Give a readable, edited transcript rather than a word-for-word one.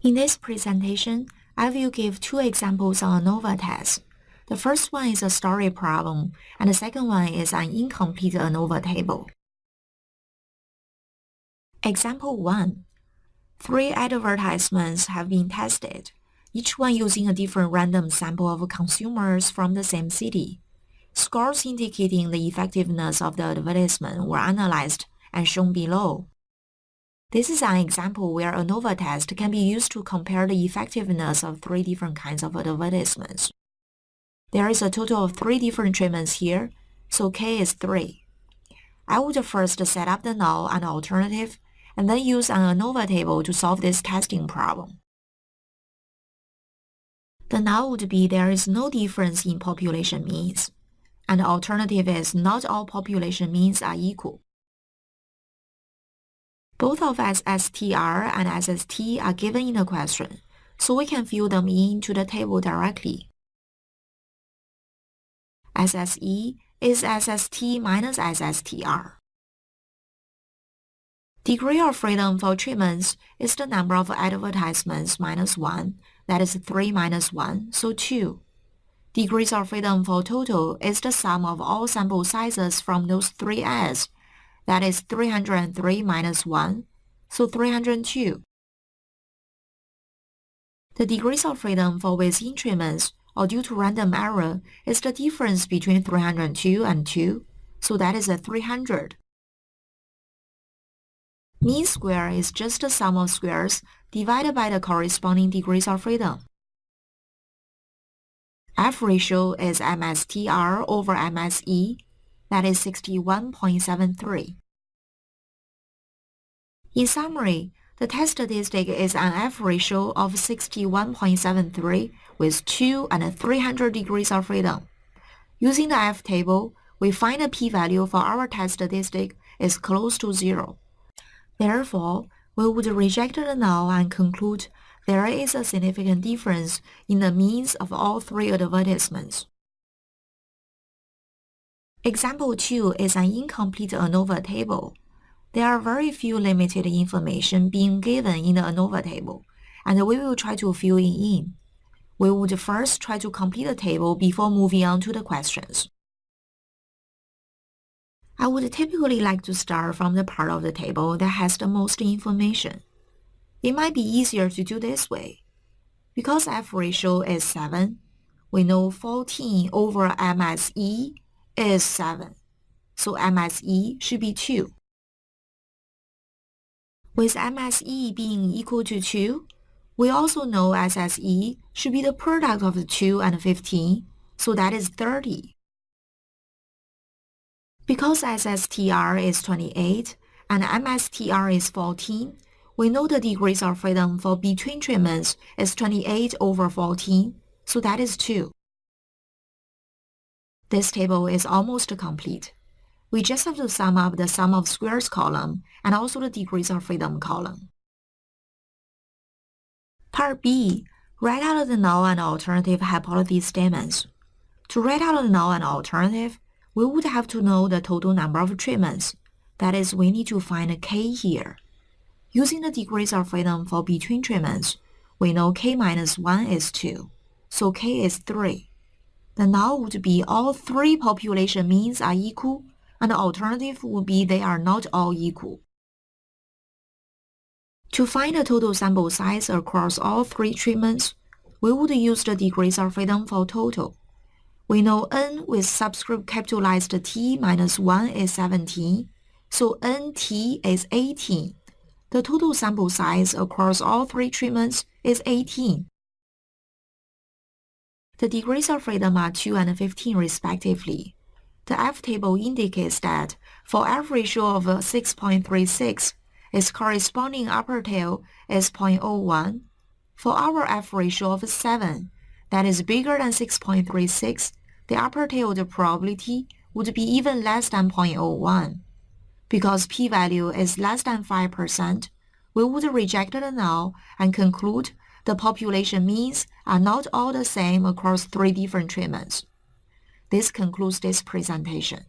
In this presentation, I will give two examples on Anova test. The first one is a story problem, and the second one is an incomplete Anova table. Example 1. 3 advertisements have been tested, each one using a different random sample of consumers from the same city. Scores indicating the effectiveness of the advertisement were analyzed and shown below. This is an example where a Anova test can be used to compare the effectiveness of 3 different kinds of advertisements. There is a total of 3 different treatments here, so K is 3. I would first set up the null and alternative, and then use an Anova table to solve this testing problem. The null would be there is no difference in population means, and the alternative is not all population means are equal. Both of SSTR and SST are given in the question, so we can fill them into the table directly. SSE is SST minus SSTR. Degree of freedom for treatments is the number of advertisements minus 1, that is 3 minus 1, so 2. Degrees of freedom for total is the sum of all sample sizes from those 3 ads, that is 303 minus 1, so 302. The degrees of freedom for within treatments or due to random error is the difference between 302 and 2, so that is a 300. Mean square is just the sum of squares divided by the corresponding degrees of freedom. F ratio is MSTR over MSE, that is 61.73. In summary, the test statistic is an F ratio of 61.73 with 2 and 300 degrees of freedom. Using the F table, we find the p-value for our test statistic is close to 0. Therefore, we would reject the null and conclude there is a significant difference in the means of all 3 advertisements. Example 2 is an incomplete Anova table. There are very few limited information being given in the Anova table, and we will try to fill it in. We would first try to complete the table before moving on to the questions. I would typically like to start from the part of the table that has the most information. It might be easier to do this way. Because F ratio is 7, we know 14 over MSE is 7, so MSE should be 2. With MSE being equal to 2, we also know SSE should be the product of 2 and 15, so that is 30. Because SSTR is 28 and MSTR is 14, we know the degrees of freedom for between treatments is 28 over 14, so that is 2. This table is almost complete. We just have to sum up the sum of squares column and also the degrees of freedom column. Part B, write out the null and alternative hypothesis statements. To write out the null and alternative, we would have to know the total number of treatments. That is, we need to find K here. Using the degrees of freedom for between treatments, we know K minus 1 is 2, so K is 3. The null would be all 3 population means are equal, and the alternative would be they are not all equal. To find the total sample size across all 3 treatments, we would use the degrees of freedom for total. We know N with subscript capitalized T minus 1 is 17, so NT is 18. The total sample size across all 3 treatments is 18. The degrees of freedom are 2 and 15 respectively. The F table indicates that for F ratio of 6.36, its corresponding upper tail is 0.01. For our F ratio of 7, that is bigger than 6.36, the upper tailed probability would be even less than 0.01. Because p-value is less than 5%, we would reject the null and conclude the population means are not all the same across 3 different treatments. This concludes this presentation.